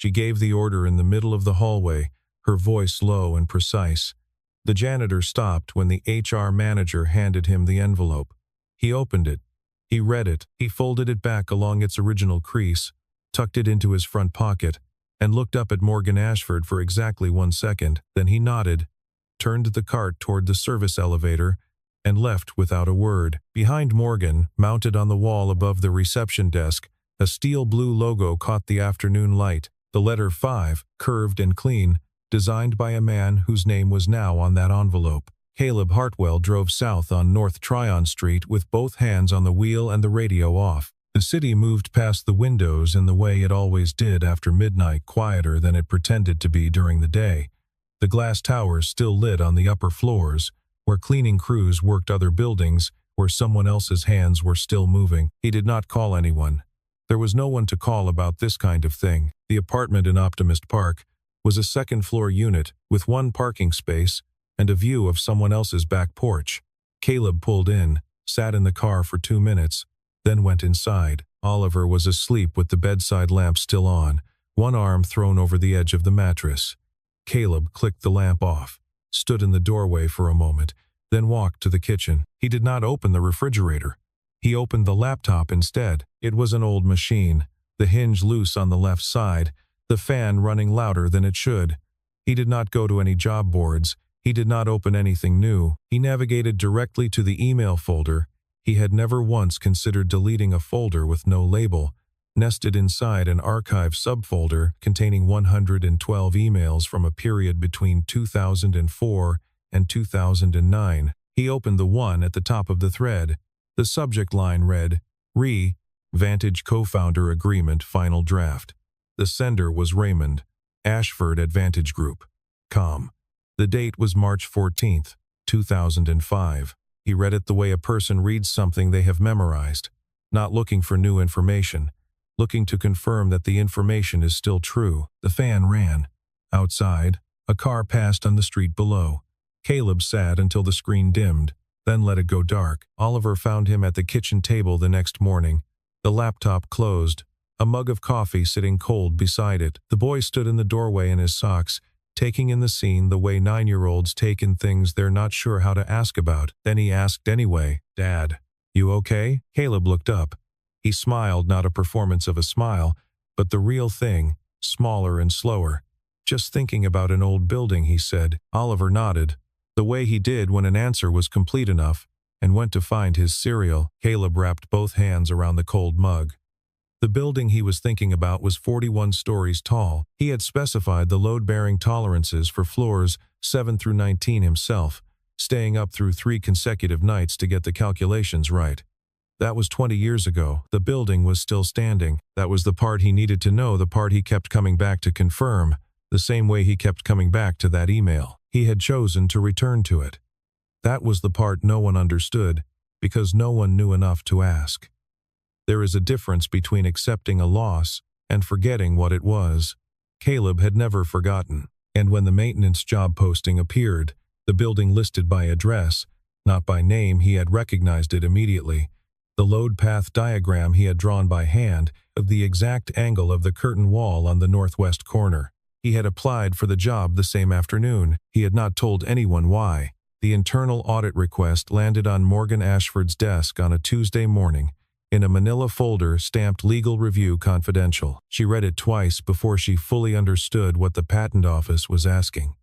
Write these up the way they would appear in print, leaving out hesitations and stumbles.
She gave the order in the middle of the hallway, her voice low and precise. The janitor stopped when the HR manager handed him the envelope. He opened it. He read it. He folded it back along its original crease, tucked it into his front pocket, and looked up at Morgan Ashford for exactly 1 second. Then he nodded, turned the cart toward the service elevator, and left without a word. Behind Morgan, mounted on the wall above the reception desk, a steel blue logo caught the afternoon light, the letter 5, curved and clean, designed by a man whose name was now on that envelope. Caleb Hartwell drove south on North Tryon Street with both hands on the wheel and the radio off. The city moved past the windows in the way it always did after midnight, quieter than it pretended to be during the day. The glass towers still lit on the upper floors, where cleaning crews worked other buildings, where someone else's hands were still moving. He did not call anyone. There was no one to call about this kind of thing. The apartment in Optimist Park was a second-floor unit with 1 parking space and a view of someone else's back porch. Caleb pulled in, sat in the car for 2 minutes, then went inside. Oliver was asleep with the bedside lamp still on, one arm thrown over the edge of the mattress. Caleb clicked the lamp off, stood in the doorway for a moment, then walked to the kitchen. He did not open the refrigerator. He opened the laptop instead. It was an old machine, the hinge loose on the left side, the fan running louder than it should. He did not go to any job boards. He did not open anything new. He navigated directly to the email folder. He had never once considered deleting a folder with no label, nested inside an archive subfolder containing 112 emails from a period between 2004 and 2009. He opened the one at the top of the thread. The subject line read, Vantage Co-Founder Agreement Final Draft. The sender was Raymond, Ashford at Vantage Group. Com. The date was March 14, 2005. He read it the way a person reads something they have memorized, not looking for new information, looking to confirm that the information is still true. The fan ran. Outside, a car passed on the street below. Caleb sat until the screen dimmed, then let it go dark. Oliver found him at the kitchen table the next morning, the laptop closed, a mug of coffee sitting cold beside it. The boy stood in the doorway in his socks, taking in the scene the way 9-year-olds take in things they're not sure how to ask about. Then he asked anyway, "Dad, you okay?" Caleb looked up. He smiled, not a performance of a smile, but the real thing, smaller and slower. "Just thinking about an old building," he said. Oliver nodded, the way he did when an answer was complete enough, and went to find his cereal. Caleb wrapped both hands around the cold mug. The building he was thinking about was 41 stories tall. He had specified the load-bearing tolerances for floors 7 through 19 himself, staying up through 3 consecutive nights to get the calculations right. That was 20 years ago. The building was still standing. That was the part he needed to know, the part he kept coming back to confirm, the same way he kept coming back to that email. He had chosen to return to it. That was the part no one understood, because no one knew enough to ask. There is a difference between accepting a loss and forgetting what it was. Caleb had never forgotten, and when the maintenance job posting appeared, the building listed by address, not by name, he had recognized it immediately. The load path diagram he had drawn by hand of the exact angle of the curtain wall on the northwest corner. He had applied for the job the same afternoon. He had not told anyone why. The internal audit request landed on Morgan Ashford's desk on a Tuesday morning, in a manila folder stamped Legal Review Confidential. She read it twice before she fully understood what the patent office was asking.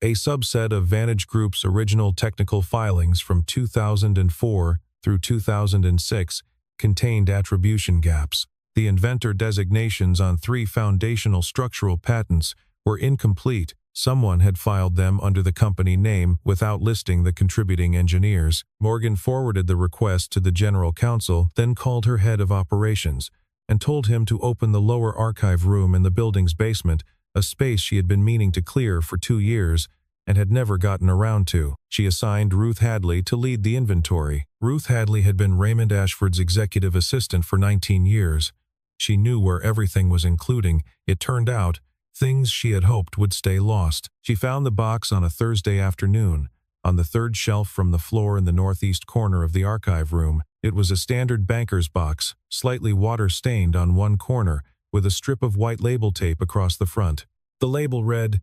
A subset of Vantage Group's original technical filings from 2004 through 2006 contained attribution gaps. The inventor designations on 3 foundational structural patents were incomplete. Someone had filed them under the company name without listing the contributing engineers. Morgan forwarded the request to the general counsel, then called her head of operations, and told him to open the lower archive room in the building's basement, a space she had been meaning to clear for 2 years and had never gotten around to. She assigned Ruth Hadley to lead the inventory. Ruth Hadley had been Raymond Ashford's executive assistant for 19 years. She knew where everything was, including, it turned out, things she had hoped would stay lost. She found the box on a Thursday afternoon, on the 3rd shelf from the floor in the northeast corner of the archive room. It was a standard banker's box, slightly water-stained on one corner, with a strip of white label tape across the front. The label read,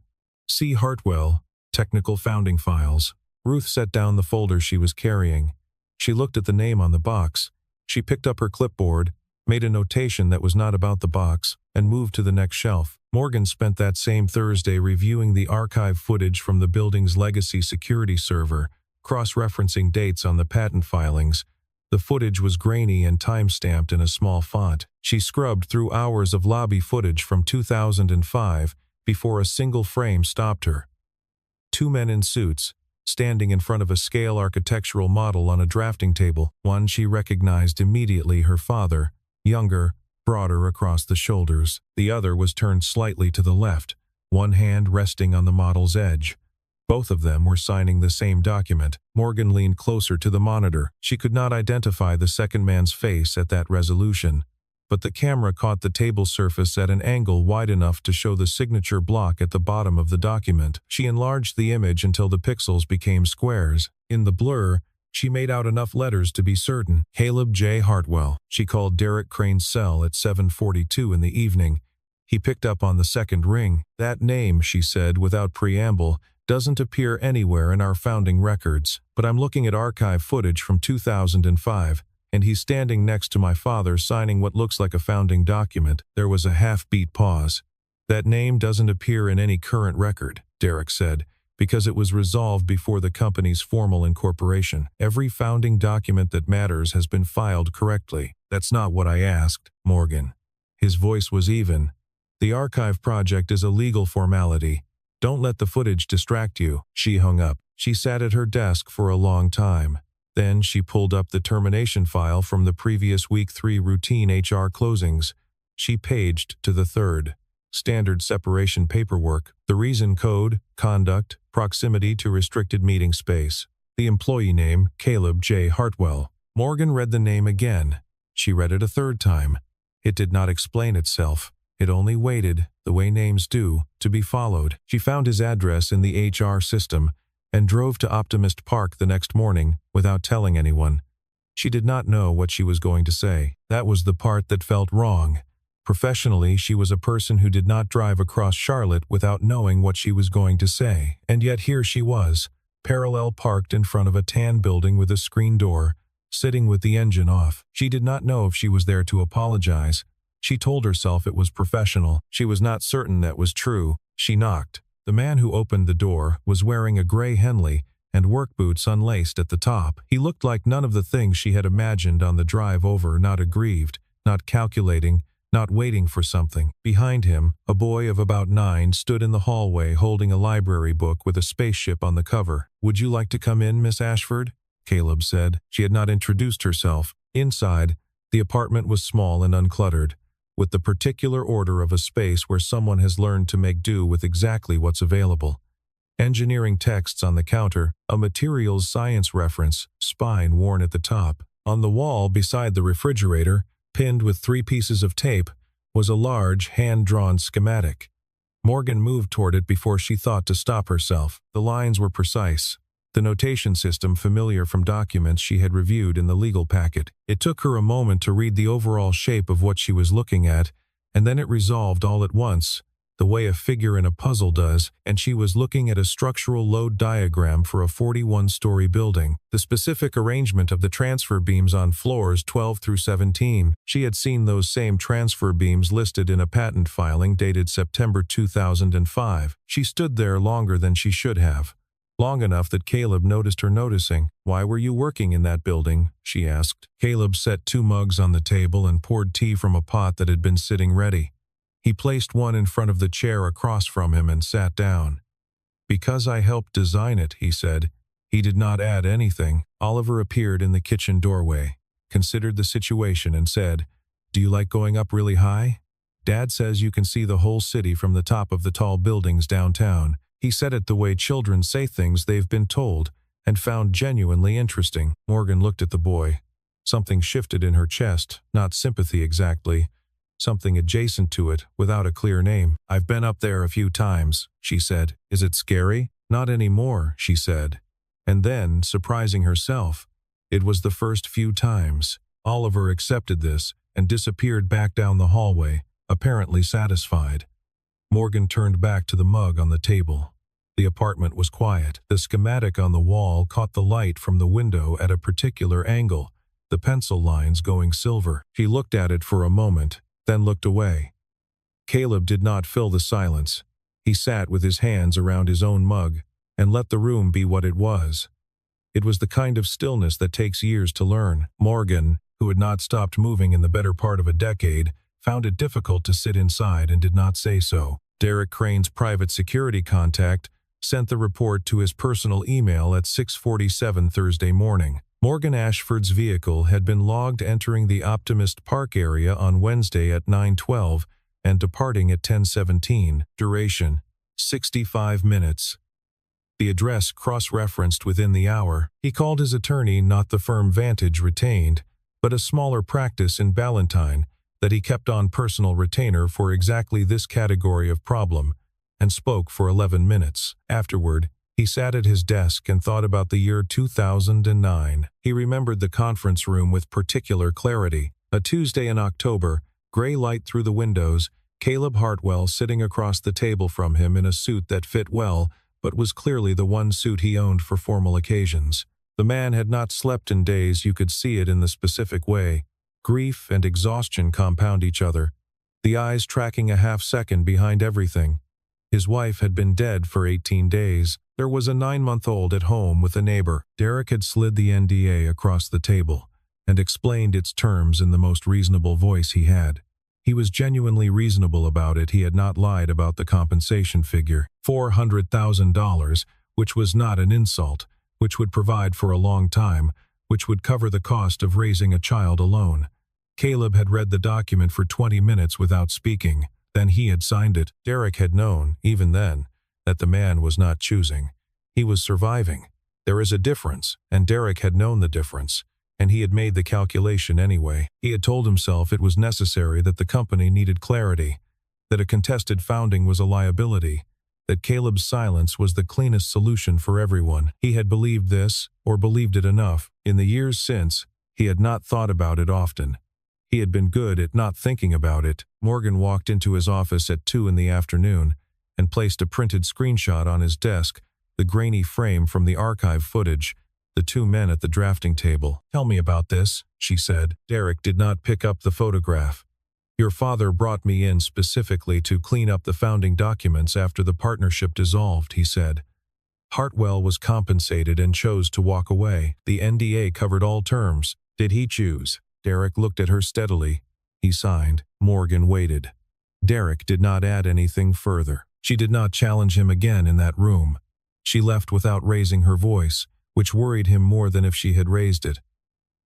C. Hartwell, Technical Founding Files. Ruth set down the folder she was carrying. She looked at the name on the box. She picked up her clipboard, made a notation that was not about the box, and moved to the next shelf. Morgan spent that same Thursday reviewing the archive footage from the building's legacy security server, cross-referencing dates on the patent filings. The footage was grainy and time-stamped in a small font. She scrubbed through hours of lobby footage from 2005 before a single frame stopped her. Two men in suits, standing in front of a scale architectural model on a drafting table. One she recognized immediately, her father, younger, broader across the shoulders. The other was turned slightly to the left, one hand resting on the model's edge. Both of them were signing the same document. Morgan leaned closer to the monitor. She could not identify the second man's face at that resolution, but the camera caught the table surface at an angle wide enough to show the signature block at the bottom of the document. She enlarged the image until the pixels became squares. In the blur, she made out enough letters to be certain. Caleb J. Hartwell. She called Derek Crane's cell at 7:42 in the evening. He picked up on the second ring. That name, she said without preamble, doesn't appear anywhere in our founding records, but I'm looking at archive footage from 2005, and he's standing next to my father signing what looks like a founding document. There was a half-beat pause. That name doesn't appear in any current record, Derek said, because it was resolved before the company's formal incorporation. Every founding document that matters has been filed correctly. That's not what I asked, Morgan. His voice was even. The archive project is a legal formality. Don't let the footage distract you. She hung up. She sat at her desk for a long time. Then she pulled up the termination file from the previous week 3 routine HR closings. She paged to the third. Standard separation paperwork. The reason code, conduct, proximity to restricted meeting space. The employee name, Caleb J. Hartwell. Morgan read the name again. She read it a third time. It did not explain itself. It only waited, the way names do, to be followed. She found his address in the HR system and drove to Optimist Park the next morning without telling anyone. She did not know what she was going to say. That was the part that felt wrong. Professionally, she was a person who did not drive across Charlotte without knowing what she was going to say. And yet here she was, parallel parked in front of a tan building with a screen door, sitting with the engine off. She did not know if she was there to apologize. She told herself it was professional. She was not certain that was true. She knocked. The man who opened the door was wearing a gray Henley and work boots unlaced at the top. He looked like none of the things she had imagined on the drive over, not aggrieved, not calculating, not waiting for something. Behind him, a boy of about 9 stood in the hallway holding a library book with a spaceship on the cover. "Would you like to come in, Miss Ashford?" Caleb said. She had not introduced herself. Inside, the apartment was small and uncluttered, with the particular order of a space where someone has learned to make do with exactly what's available. Engineering texts on the counter, a materials science reference, spine worn at the top. On the wall beside the refrigerator, pinned with 3 pieces of tape, was a large, hand-drawn schematic. Morgan moved toward it before she thought to stop herself. The lines were precise. The notation system familiar from documents she had reviewed in the legal packet. It took her a moment to read the overall shape of what she was looking at, and then it resolved all at once, the way a figure in a puzzle does, and she was looking at a structural load diagram for a 41-story building, the specific arrangement of the transfer beams on floors 12 through 17. She had seen those same transfer beams listed in a patent filing dated September 2005. She stood there longer than she should have. Long enough that Caleb noticed her noticing. "Why were you working in that building?" she asked. Caleb set 2 mugs on the table and poured tea from a pot that had been sitting ready. He placed one in front of the chair across from him and sat down. "Because I helped design it," he said. He did not add anything. Oliver appeared in the kitchen doorway, considered the situation and said, "Do you like going up really high? Dad says you can see the whole city from the top of the tall buildings downtown." He said it the way children say things they've been told, and found genuinely interesting. Morgan looked at the boy. Something shifted in her chest, not sympathy exactly, something adjacent to it, without a clear name. "I've been up there a few times," she said. "Is it scary?" "Not anymore," she said. And then, surprising herself, it was the first few times. Oliver accepted this and disappeared back down the hallway, apparently satisfied. Morgan turned back to the mug on the table. The apartment was quiet. The schematic on the wall caught the light from the window at a particular angle, the pencil lines going silver. She looked at it for a moment, then looked away. Caleb did not fill the silence. He sat with his hands around his own mug and let the room be what it was. It was the kind of stillness that takes years to learn. Morgan, who had not stopped moving in the better part of a decade, found it difficult to sit inside and did not say so. Derek Crane's private security contact sent the report to his personal email at 6:47 Thursday morning. Morgan Ashford's vehicle had been logged entering the Optimist Park area on Wednesday at 9:12 and departing at 10:17. Duration, 65 minutes. The address cross-referenced within the hour. He called his attorney, not the firm Vantage retained, but a smaller practice in Ballantine that he kept on personal retainer for exactly this category of problem, and spoke for 11 minutes. Afterward, he sat at his desk and thought about the year 2009. He remembered the conference room with particular clarity. A Tuesday in October, gray light through the windows, Caleb Hartwell sitting across the table from him in a suit that fit well, but was clearly the one suit he owned for formal occasions. The man had not slept in days you could see it in the specific way. Grief and exhaustion compound each other, the eyes tracking a half-second behind everything. His wife had been dead for 18 days. There was a 9-month-old at home with a neighbor. Derek had slid the NDA across the table and explained its terms in the most reasonable voice he had. He was genuinely reasonable about it. He had not lied about the compensation figure. $400,000, which was not an insult, which would provide for a long time, which would cover the cost of raising a child alone. Caleb had read the document for 20 minutes without speaking. Then he had signed it. Derek had known, even then, that the man was not choosing. He was surviving. There is a difference, and Derek had known the difference, and he had made the calculation anyway. He had told himself it was necessary, that the company needed clarity, that a contested founding was a liability, that Caleb's silence was the cleanest solution for everyone. He had believed this, or believed it enough. In the years since, he had not thought about it often. He had been good at not thinking about it. Morgan walked into his office at 2 in the afternoon and placed a printed screenshot on his desk, the grainy frame from the archive footage, the two men at the drafting table. "Tell me about this," she said. Derek did not pick up the photograph. "Your father brought me in specifically to clean up the founding documents after the partnership dissolved," he said. Hartwell was compensated and chose to walk away. The NDA covered all terms. Did he choose? Derek looked at her steadily. He signed. Morgan waited. Derek did not add anything further. She did not challenge him again in that room. She left without raising her voice, which worried him more than if she had raised it.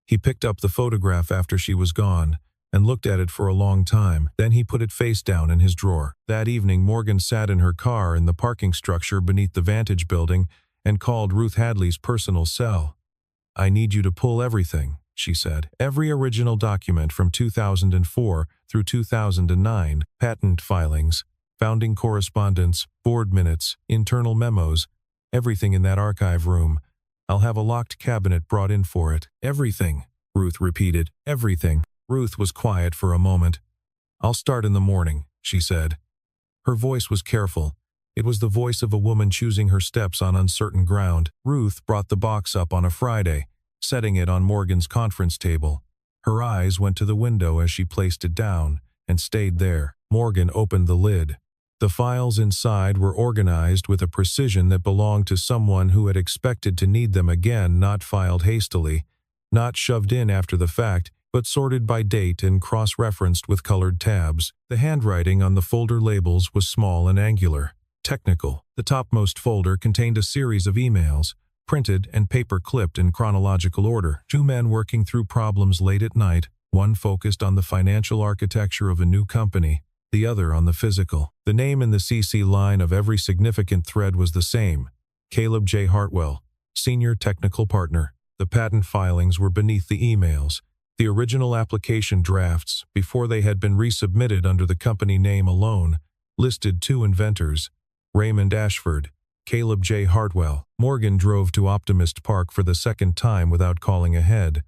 He picked up the photograph after she was gone and looked at it for a long time. Then he put it face down in his drawer. That evening, Morgan sat in her car in the parking structure beneath the Vantage building and called Ruth Hadley's personal cell. "I need you to pull everything," she said. "Every original document from 2004 through 2009, patent filings, founding correspondence, board minutes, internal memos, everything in that archive room. I'll have a locked cabinet brought in for it." "Everything," Ruth repeated. "Everything." Ruth was quiet for a moment. "I'll start in the morning," she said. Her voice was careful. It was the voice of a woman choosing her steps on uncertain ground. Ruth brought the box up on a Friday, setting it on Morgan's conference table. Her eyes went to the window as she placed it down, and stayed there. Morgan opened the lid. The files inside were organized with a precision that belonged to someone who had expected to need them again, not filed hastily, not shoved in after the fact, but sorted by date and cross-referenced with colored tabs. The handwriting on the folder labels was small and angular, technical. The topmost folder contained a series of emails, printed and paper-clipped in chronological order. Two men working through problems late at night, one focused on the financial architecture of a new company, the other on the physical. The name in the CC line of every significant thread was the same: Caleb J. Hartwell, Senior Technical Partner. The patent filings were beneath the emails. The original application drafts, before they had been resubmitted under the company name alone, listed two inventors: Raymond Ashford, Caleb J. Hartwell. Morgan drove to Optimist Park for the second time without calling ahead.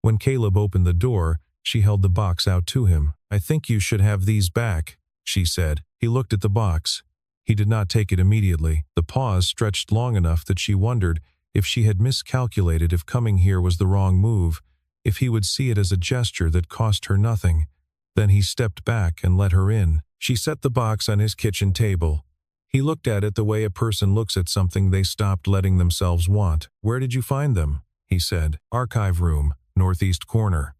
When Caleb opened the door, She held the box out to him. "I think you should have these back," she said. He looked at the box. He did not take it immediately. The pause stretched long enough that she wondered if she had miscalculated, if coming here was the wrong move, if he would see it as a gesture that cost her nothing. Then he stepped back and let her in. She set the box on his kitchen table. He looked at it the way a person looks at something they stopped letting themselves want. "Where did you find them?" he said. "Archive room, northeast corner.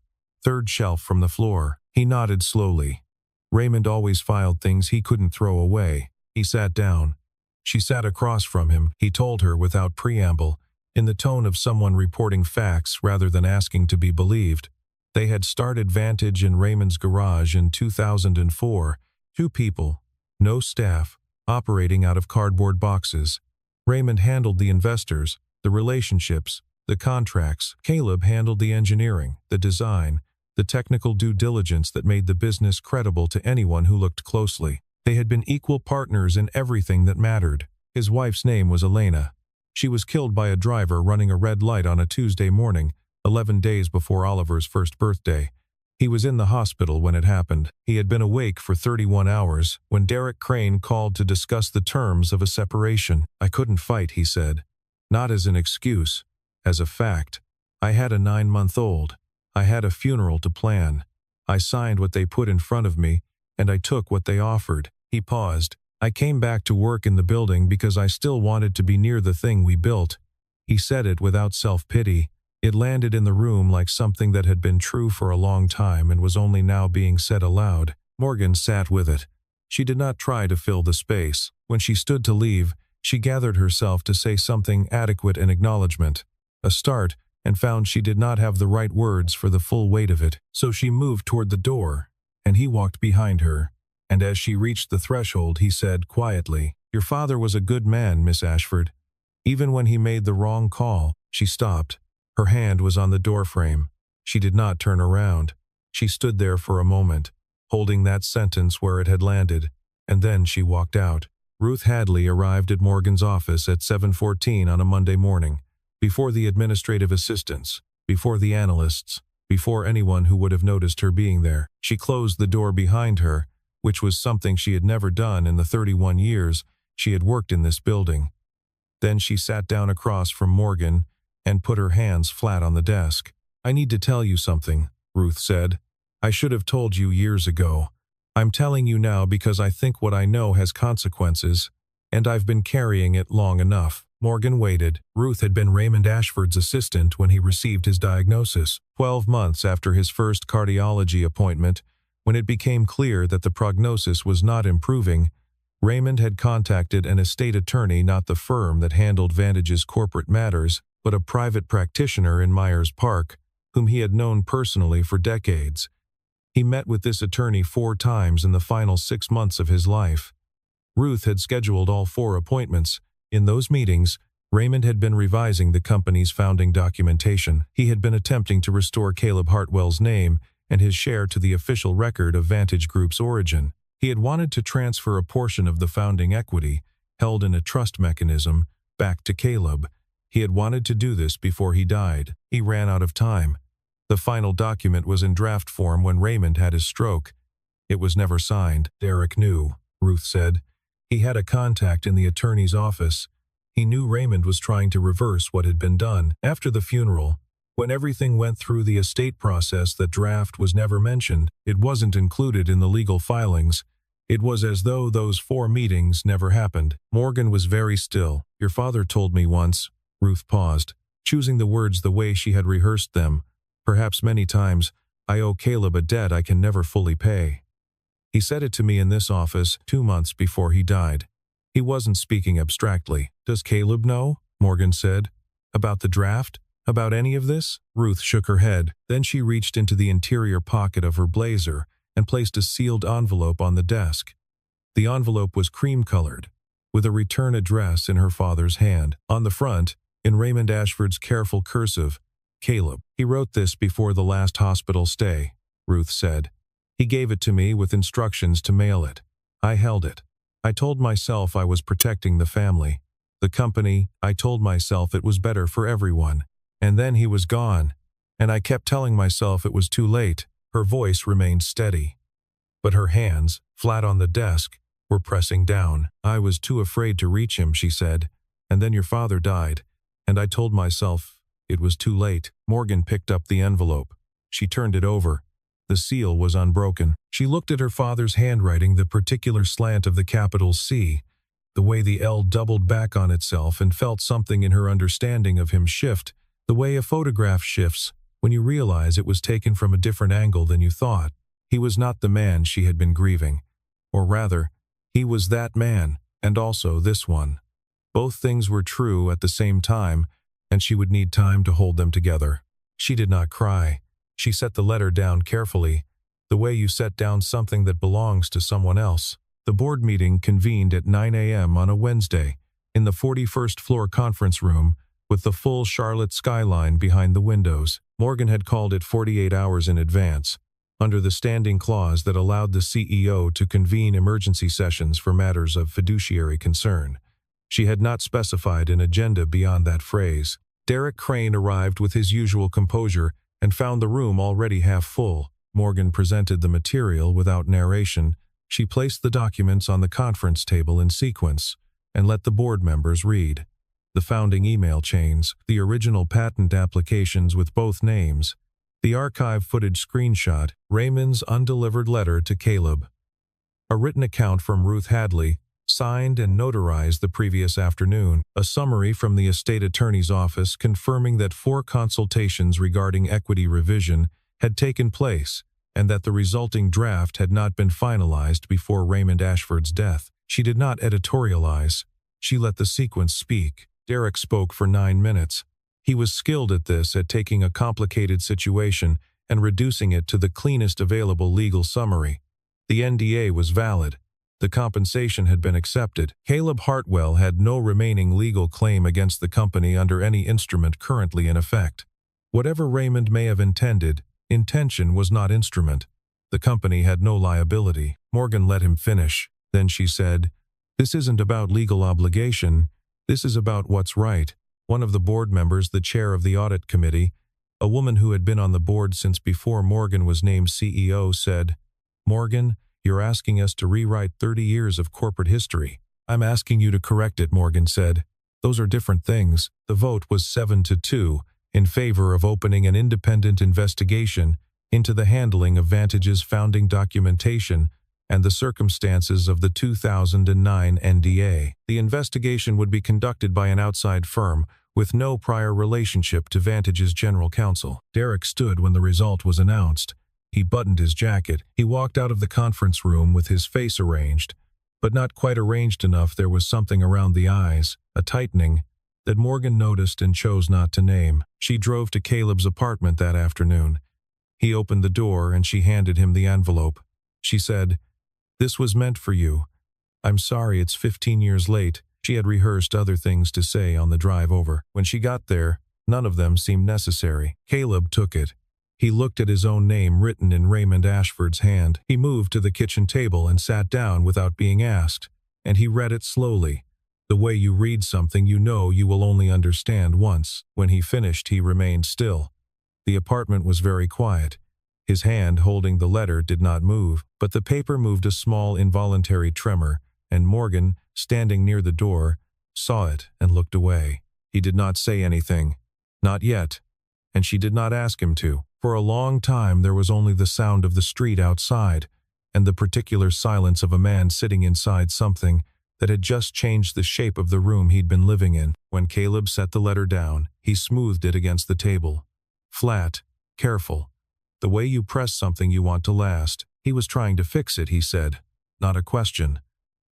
Third shelf from the floor." He nodded slowly. Raymond always filed things he couldn't throw away. He sat down. She sat across from him. He told her without preamble, in the tone of someone reporting facts rather than asking to be believed. They had started Vantage in Raymond's garage in 2004. 2 people, no staff, operating out of cardboard boxes. Raymond handled the investors, the relationships, the contracts. Caleb handled the engineering, the design, the technical due diligence that made the business credible to anyone who looked closely. They had been equal partners in everything that mattered. His wife's name was Elena. She was killed by a driver running a red light on a Tuesday morning, 11 days before Oliver's first birthday. He was in the hospital when it happened. He had been awake for 31 hours when Derek Crane called to discuss the terms of a separation. "I couldn't fight," he said. "Not as an excuse, as a fact. I had a 9-month-old. I had a funeral to plan. I signed what they put in front of me, and I took what they offered." He paused. "I came back to work in the building because I still wanted to be near the thing we built." He said it without self-pity. It landed in the room like something that had been true for a long time and was only now being said aloud. Morgan sat with it. She did not try to fill the space. When she stood to leave, she gathered herself to say something adequate in acknowledgement. A start, and found she did not have the right words for the full weight of it. So she moved toward the door, and he walked behind her. And as she reached the threshold, he said quietly, "Your father was a good man, Miss Ashford. Even when he made the wrong call." She stopped. Her hand was on the doorframe. She did not turn around. She stood there for a moment, holding that sentence where it had landed, and then she walked out. Ruth Hadley arrived at Morgan's office at 7:14 on a Monday morning, before the administrative assistants, before the analysts, before anyone who would have noticed her being there. She closed the door behind her, which was something she had never done in the 31 years she had worked in this building. Then she sat down across from Morgan and put her hands flat on the desk. "I need to tell you something," Ruth said. "I should have told you years ago. I'm telling you now because I think what I know has consequences, and I've been carrying it long enough." Morgan waited. Ruth had been Raymond Ashford's assistant when he received his diagnosis. 12 months after his first cardiology appointment, when it became clear that the prognosis was not improving, Raymond had contacted an estate attorney, not the firm that handled Vantage's corporate matters, but a private practitioner in Myers Park, whom he had known personally for decades. He met with this attorney 4 times in the final 6 months of his life. Ruth had scheduled all 4 appointments. In those meetings, Raymond had been revising the company's founding documentation. He had been attempting to restore Caleb Hartwell's name and his share to the official record of Vantage Group's origin. He had wanted to transfer a portion of the founding equity, held in a trust mechanism, back to Caleb. He had wanted to do this before he died. He ran out of time. The final document was in draft form when Raymond had his stroke. It was never signed. Derek knew, Ruth said. He had a contact in the attorney's office. He knew Raymond was trying to reverse what had been done. After the funeral, when everything went through the estate process, that draft was never mentioned. It wasn't included in the legal filings. It was as though those 4 meetings never happened. Morgan was very still. "Your father told me once." Ruth paused, choosing the words the way she had rehearsed them. "Perhaps many times, I owe Caleb a debt I can never fully pay." He said it to me in this office 2 months before he died. He wasn't speaking abstractly. "Does Caleb know?" Morgan said. "About the draft? About any of this?" Ruth shook her head. Then she reached into the interior pocket of her blazer and placed a sealed envelope on the desk. The envelope was cream-colored, with a return address in her father's hand. On the front, in Raymond Ashford's careful cursive, "Caleb. He wrote this before the last hospital stay," Ruth said. "He gave it to me with instructions to mail it. I held it. I told myself I was protecting the family, the company. I told myself it was better for everyone. And then he was gone, and I kept telling myself it was too late. Her voice remained steady, but her hands, flat on the desk, were pressing down. "I was too afraid to reach him," she said, "and then your father died, and I told myself it was too late." Morgan picked up the envelope. She turned it over. The seal was unbroken. She looked at her father's handwriting, the particular slant of the capital C, the way the L doubled back on itself, and felt something in her understanding of him shift, the way a photograph shifts when you realize it was taken from a different angle than you thought. He was not the man she had been grieving. Or rather, he was that man, and also this one. Both things were true at the same time, and she would need time to hold them together. She did not cry. She set the letter down carefully, the way you set down something that belongs to someone else. The board meeting convened at 9 a.m. on a Wednesday, in the 41st floor conference room, with the full Charlotte skyline behind the windows. Morgan had called it 48 hours in advance, under the standing clause that allowed the CEO to convene emergency sessions for matters of fiduciary concern. She had not specified an agenda beyond that phrase. Derek Crane arrived with his usual composure and found the room already half full. Morgan presented the material without narration. She placed the documents on the conference table in sequence and let the board members read. The founding email chains, the original patent applications with both names, the archive footage screenshot, Raymond's undelivered letter to Caleb, a written account from Ruth Hadley, signed and notarized the previous afternoon, a summary from the estate attorney's office confirming that 4 consultations regarding equity revision had taken place and that the resulting draft had not been finalized before Raymond Ashford's death. She did not editorialize. She let the sequence speak. Derek spoke for 9 minutes. He was skilled at this, at taking a complicated situation and reducing it to the cleanest available legal summary. The NDA was valid. The compensation had been accepted. Caleb Hartwell had no remaining legal claim against the company under any instrument currently in effect. Whatever Raymond may have intended, intention was not instrument. The company had no liability. Morgan let him finish. Then she said, "This isn't about legal obligation. This is about what's right." One of the board members, the chair of the audit committee, a woman who had been on the board since before Morgan was named CEO, said, "Morgan, you're asking us to rewrite 30 years of corporate history." "I'm asking you to correct it," Morgan said. "Those are different things." The vote was 7-2 in favor of opening an independent investigation into the handling of Vantage's founding documentation and the circumstances of the 2009 NDA. The investigation would be conducted by an outside firm with no prior relationship to Vantage's general counsel. Derek stood when the result was announced. He buttoned his jacket. He walked out of the conference room with his face arranged, but not quite arranged enough. There was something around the eyes, a tightening, that Morgan noticed and chose not to name. She drove to Caleb's apartment that afternoon. He opened the door and she handed him the envelope. She said, "This was meant for you. I'm sorry it's 15 years late." She had rehearsed other things to say on the drive over. When she got there, none of them seemed necessary. Caleb took it. He looked at his own name written in Raymond Ashford's hand. He moved to the kitchen table and sat down without being asked, and he read it slowly. The way you read something you know you will only understand once. When he finished, he remained still. The apartment was very quiet. His hand holding the letter did not move, but the paper moved a small involuntary tremor, and Morgan, standing near the door, saw it and looked away. He did not say anything. Not yet. And she did not ask him to. For a long time there was only the sound of the street outside, and the particular silence of a man sitting inside something that had just changed the shape of the room he'd been living in. When Caleb set the letter down, he smoothed it against the table. Flat, careful. The way you press something you want to last. He was trying to fix it, he said. Not a question.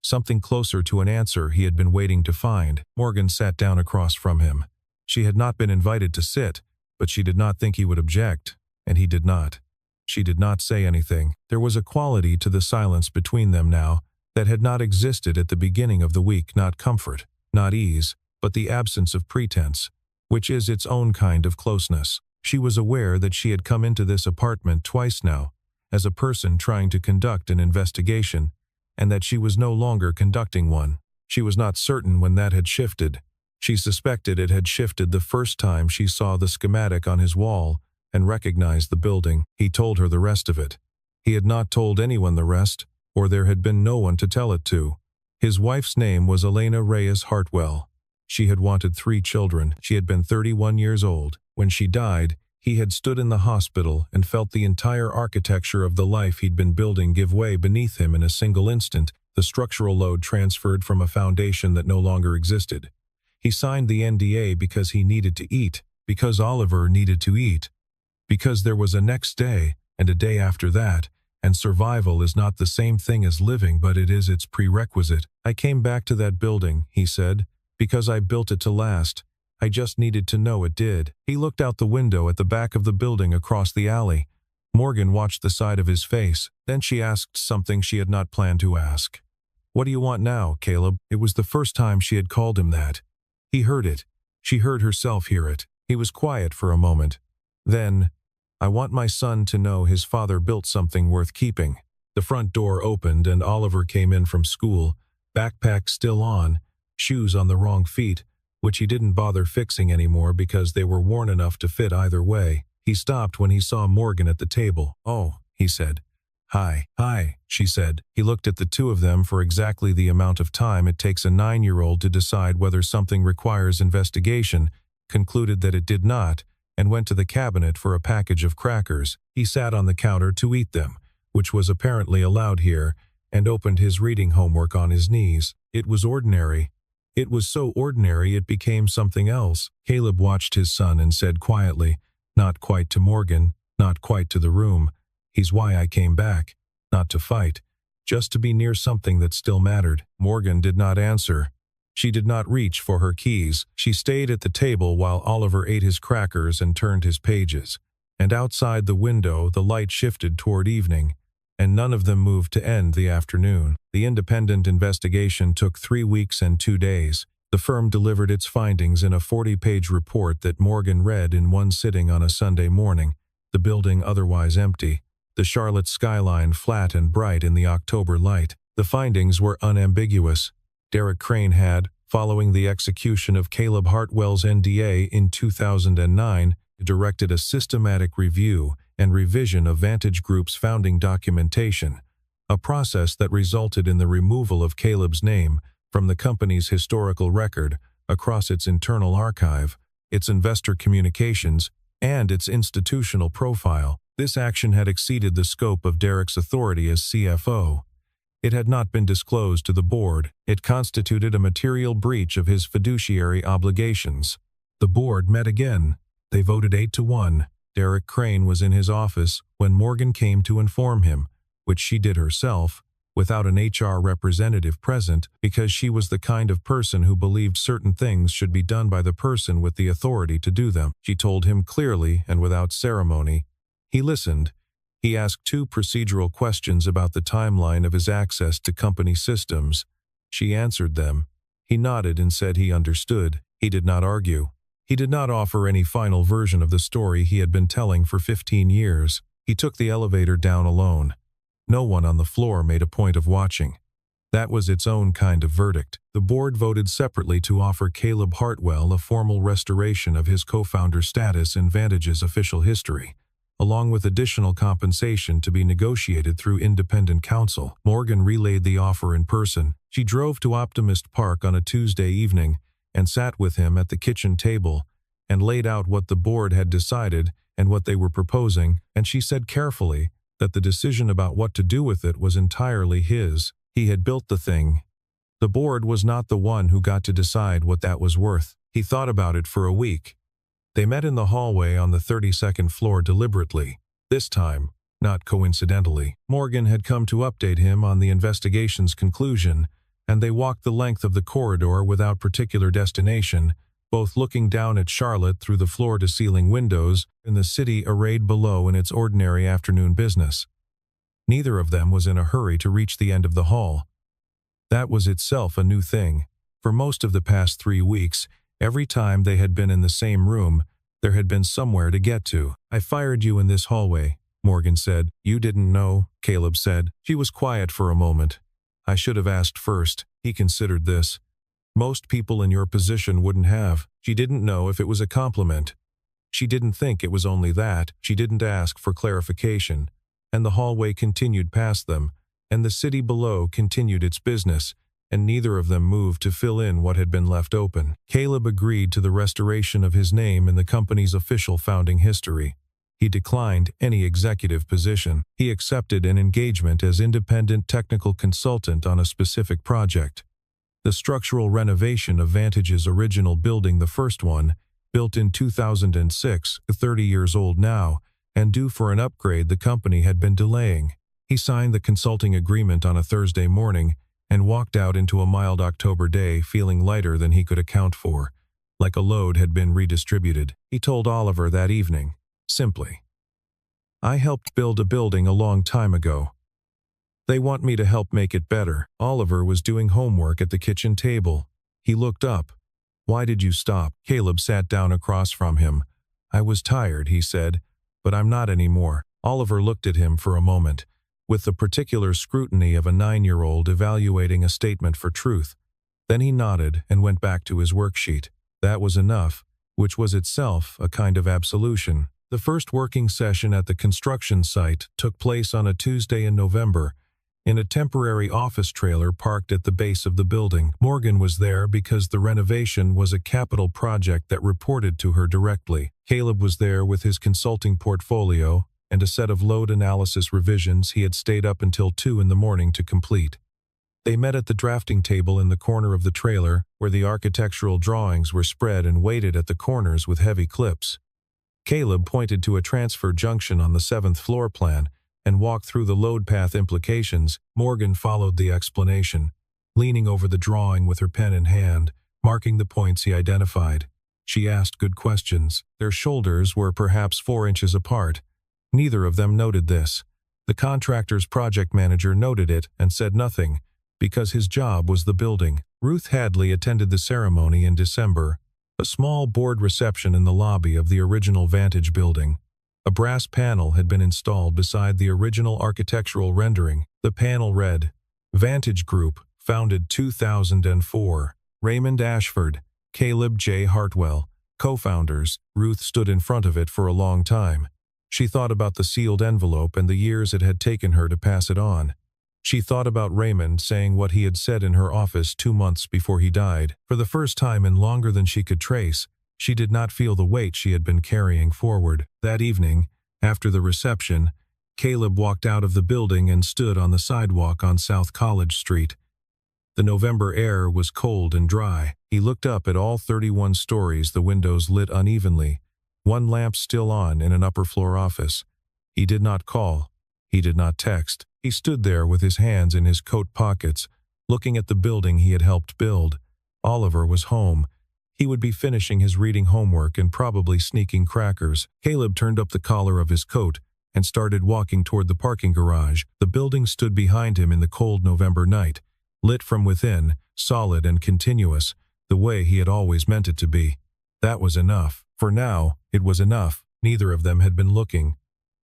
Something closer to an answer he had been waiting to find. Morgan sat down across from him. She had not been invited to sit, but she did not think he would object, and he did not. She did not say anything. There was a quality to the silence between them now that had not existed at the beginning of the week, not comfort, not ease, but the absence of pretense, which is its own kind of closeness. She was aware that she had come into this apartment twice now, as a person trying to conduct an investigation, and that she was no longer conducting one. She was not certain when that had shifted. She suspected it had shifted the first time she saw the schematic on his wall, and recognized the building. He told her the rest of it. He had not told anyone the rest, or there had been no one to tell it to. His wife's name was Elena Reyes Hartwell. She had wanted 3 children. She had been 31 years old. When she died, he had stood in the hospital and felt the entire architecture of the life he'd been building give way beneath him in a single instant, the structural load transferred from a foundation that no longer existed. He signed the NDA because he needed to eat, because Oliver needed to eat, because there was a next day and a day after that, and survival is not the same thing as living, but it is its prerequisite. I came back to that building, he said, because I built it to last. I just needed to know it did. He looked out the window at the back of the building across the alley. Morgan watched the side of his face. Then she asked something she had not planned to ask. "What do you want now, Caleb?" It was the first time she had called him that. He heard it. She heard herself hear it. He was quiet for a moment. Then, "I want my son to know his father built something worth keeping." The front door opened and Oliver came in from school, backpack still on, shoes on the wrong feet, which he didn't bother fixing anymore because they were worn enough to fit either way. He stopped when he saw Morgan at the table. "Oh," he said. "Hi." "Hi," she said. He looked at the two of them for exactly the amount of time it takes a 9-year-old to decide whether something requires investigation, concluded that it did not, and went to the cabinet for a package of crackers. He sat on the counter to eat them, which was apparently allowed here, and opened his reading homework on his knees. It was ordinary. It was so ordinary it became something else. Caleb watched his son and said quietly, not quite to Morgan, not quite to the room, "He's why I came back. Not to fight. Just to be near something that still mattered." Morgan did not answer. She did not reach for her keys. She stayed at the table while Oliver ate his crackers and turned his pages. And outside the window the light shifted toward evening, and none of them moved to end the afternoon. The independent investigation took 3 weeks and 2 days. The firm delivered its findings in a 40-page report that Morgan read in one sitting on a Sunday morning, the building otherwise empty, the Charlotte skyline flat and bright in the October light. The findings were unambiguous. Derek Crane had, following the execution of Caleb Hartwell's NDA in 2009, directed a systematic review and revision of Vantage Group's founding documentation, a process that resulted in the removal of Caleb's name from the company's historical record across its internal archive, its investor communications, and its institutional profile. This action had exceeded the scope of Derek's authority as CFO. It had not been disclosed to the board. It constituted a material breach of his fiduciary obligations. The board met again. They voted 8-1. Derek Crane was in his office when Morgan came to inform him, which she did herself, without an HR representative present, because she was the kind of person who believed certain things should be done by the person with the authority to do them. She told him clearly and without ceremony. He listened. He asked 2 procedural questions about the timeline of his access to company systems. She answered them. He nodded and said he understood. He did not argue. He did not offer any final version of the story he had been telling for 15 years. He took the elevator down alone. No one on the floor made a point of watching. That was its own kind of verdict. The board voted separately to offer Caleb Hartwell a formal restoration of his co-founder status in Vantage's official history, along with additional compensation to be negotiated through independent counsel. Morgan relayed the offer in person. She drove to Optimist Park on a Tuesday evening and sat with him at the kitchen table and laid out what the board had decided and what they were proposing, and she said carefully that the decision about what to do with it was entirely his. He had built the thing. The board was not the one who got to decide what that was worth. He thought about it for a week. They met in the hallway on the 32nd floor deliberately. This time, not coincidentally, Morgan had come to update him on the investigation's conclusion, and they walked the length of the corridor without particular destination, both looking down at Charlotte through the floor-to-ceiling windows and the city arrayed below in its ordinary afternoon business. Neither of them was in a hurry to reach the end of the hall. That was itself a new thing. For most of the past 3 weeks, every time they had been in the same room, there had been somewhere to get to. "I fired you in this hallway," Morgan said. "You didn't know," Caleb said. She was quiet for a moment. "I should have asked first." He considered this. "Most people in your position wouldn't have." She didn't know if it was a compliment. She didn't think it was only that. She didn't ask for clarification. And the hallway continued past them, and the city below continued its business, and neither of them moved to fill in what had been left open. Caleb agreed to the restoration of his name in the company's official founding history. He declined any executive position. He accepted an engagement as independent technical consultant on a specific project. The structural renovation of Vantage's original building, the first one, built in 2006, 30 years old now, and due for an upgrade the company had been delaying. He signed the consulting agreement on a Thursday morning and walked out into a mild October day feeling lighter than he could account for, like a load had been redistributed. He told Oliver that evening, simply, "I helped build a building a long time ago. They want me to help make it better." Oliver was doing homework at the kitchen table. He looked up. "Why did you stop?" Caleb sat down across from him. "I was tired," he said, "but I'm not anymore." Oliver looked at him for a moment, with the particular scrutiny of a 9-year-old evaluating a statement for truth. Then he nodded and went back to his worksheet. That was enough, which was itself a kind of absolution. The first working session at the construction site took place on a Tuesday in November, in a temporary office trailer parked at the base of the building. Morgan was there because the renovation was a capital project that reported to her directly. Caleb was there with his consulting portfolio and a set of load analysis revisions he had stayed up until 2 in the morning to complete. They met at the drafting table in the corner of the trailer, where the architectural drawings were spread and weighted at the corners with heavy clips. Caleb pointed to a transfer junction on the 7th floor plan and walked through the load path implications. Morgan followed the explanation, leaning over the drawing with her pen in hand, marking the points he identified. She asked good questions. Their shoulders were perhaps 4 inches apart. Neither of them noted this. The contractor's project manager noted it and said nothing, because his job was the building. Ruth Hadley attended the ceremony in December, a small board reception in the lobby of the original Vantage building. A brass panel had been installed beside the original architectural rendering. The panel read, "Vantage Group, founded 2004. Raymond Ashford, Caleb J. Hartwell, co-founders." Ruth stood in front of it for a long time. She thought about the sealed envelope and the years it had taken her to pass it on. She thought about Raymond saying what he had said in her office 2 months before he died. For the first time in longer than she could trace, she did not feel the weight she had been carrying forward. That evening, after the reception, Caleb walked out of the building and stood on the sidewalk on South College Street. The November air was cold and dry. He looked up at all 31 stories, the windows lit unevenly, one lamp still on in an upper-floor office. He did not call. He did not text. He stood there with his hands in his coat pockets, looking at the building he had helped build. Oliver was home. He would be finishing his reading homework and probably sneaking crackers. Caleb turned up the collar of his coat and started walking toward the parking garage. The building stood behind him in the cold November night, lit from within, solid and continuous, the way he had always meant it to be. That was enough. For now, it was enough. Neither of them had been looking.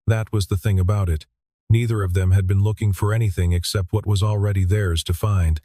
That was the thing about it. Neither of them had been looking for anything except what was already theirs to find.